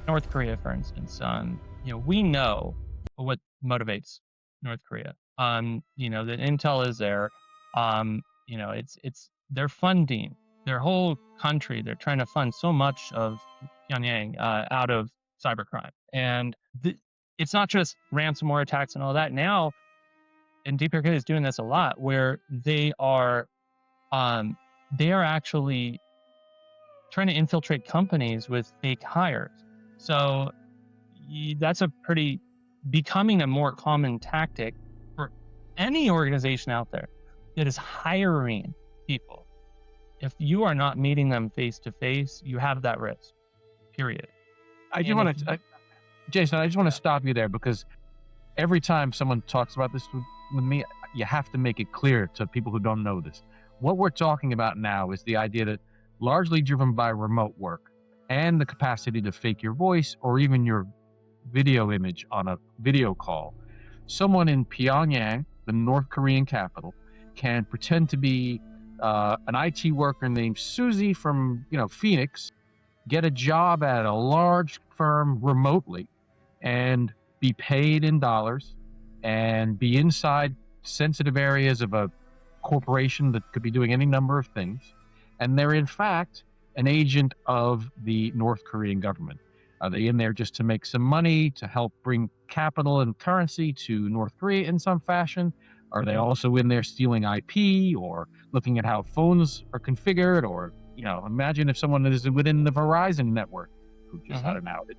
North Korea, for instance, we know what motivates North Korea. The intel is there. It's they're funding their whole country. They're trying to fund so much of Pyongyang out of cybercrime, and it's not just ransomware attacks and all that. Now, and Deepfake is doing this a lot, where they are actually trying to infiltrate companies with fake hires. So that's becoming a more common tactic for any organization out there that is hiring people. If you are not meeting them face to face, you have that risk, period. Jason, I just want to stop you there, because every time someone talks about this with me, you have to make it clear to people who don't know this. What we're talking about now is the idea that, largely driven by remote work and the capacity to fake your voice or even your video image on a video call, someone in Pyongyang, the North Korean capital, can pretend to be an IT worker named Susie from Phoenix, get a job at a large firm remotely, and be paid in dollars, and be inside sensitive areas of a corporation that could be doing any number of things. And they're in fact an agent of the North Korean government. Are they in there just to make some money, to help bring capital and currency to North Korea in some fashion? Are they also in there stealing IP or looking at how phones are configured? Or, imagine if someone is within the Verizon network who just had an outage.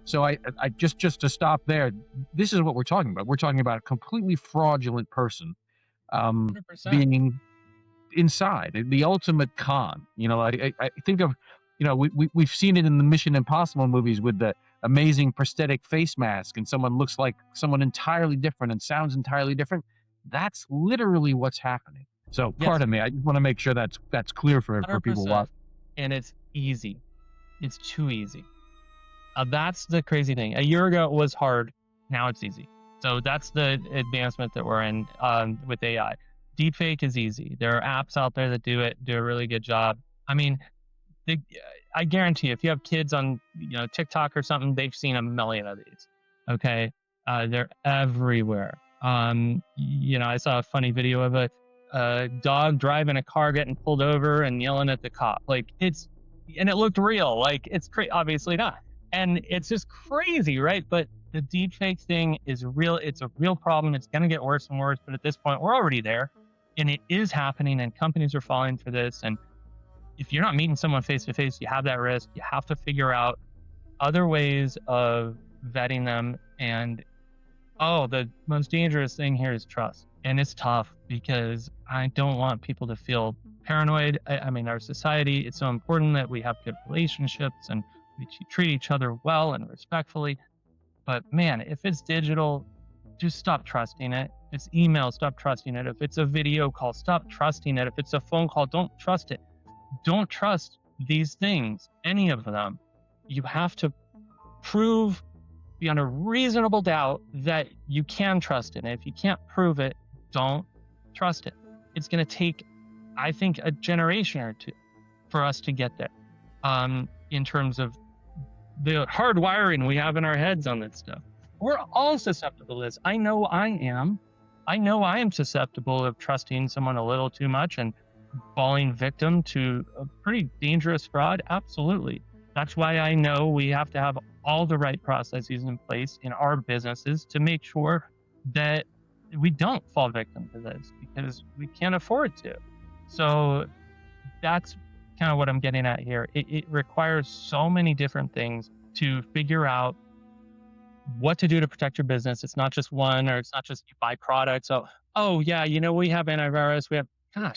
So I just to stop there, this is what we're talking about. We're talking about a completely fraudulent person being inside, the ultimate con. I think of, we've seen it in the Mission Impossible movies with the amazing prosthetic face mask, and someone looks like someone entirely different and sounds entirely different. That's literally what's happening. So pardon me, I just want to make sure that's clear for people watching. And it's easy. It's too easy. That's the crazy thing. A year ago it was hard. Now it's easy. So that's the advancement that we're in with AI. Deepfake is easy. There are apps out there that do a really good job. I mean, I guarantee if you have kids on TikTok or something, they've seen a million of these. Okay, they're everywhere. I saw a funny video of a dog driving a car getting pulled over and yelling at the cop. And it looked real. It's obviously not. And it's just crazy, right? But the deepfake thing is real. It's a real problem. It's going to get worse and worse. But at this point, we're already there. And it is happening, and companies are falling for this. And if you're not meeting someone face to face, you have that risk. You have to figure out other ways of vetting them. And the most dangerous thing here is trust. And it's tough because I don't want people to feel paranoid. I mean, our society, it's so important that we have good relationships and we treat each other well and respectfully. But man, if it's digital, just stop trusting it. If it's email, stop trusting it. If it's a video call, stop trusting it. If it's a phone call, don't trust it. Don't trust these things, any of them. You have to prove beyond a reasonable doubt that you can trust it. And if you can't prove it, don't trust it. It's going to take, I think, a generation or two for us to get there in terms of the hard wiring we have in our heads on this stuff. We're all susceptible to this. I know I am. I know I am susceptible of trusting someone a little too much and falling victim to a pretty dangerous fraud. Absolutely. That's why I know we have to have all the right processes in place in our businesses to make sure that we don't fall victim to this, because we can't afford to. So that's kind of what I'm getting at here. It requires so many different things to figure out what to do to protect your business. It's not just one, or it's not just you buy products. Oh yeah, we have antivirus.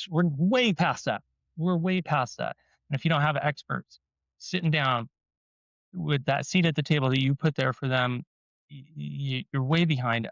We're way past that. We're way past that. And if you don't have experts sitting down with that seat at the table that you put there for them, you're way behind.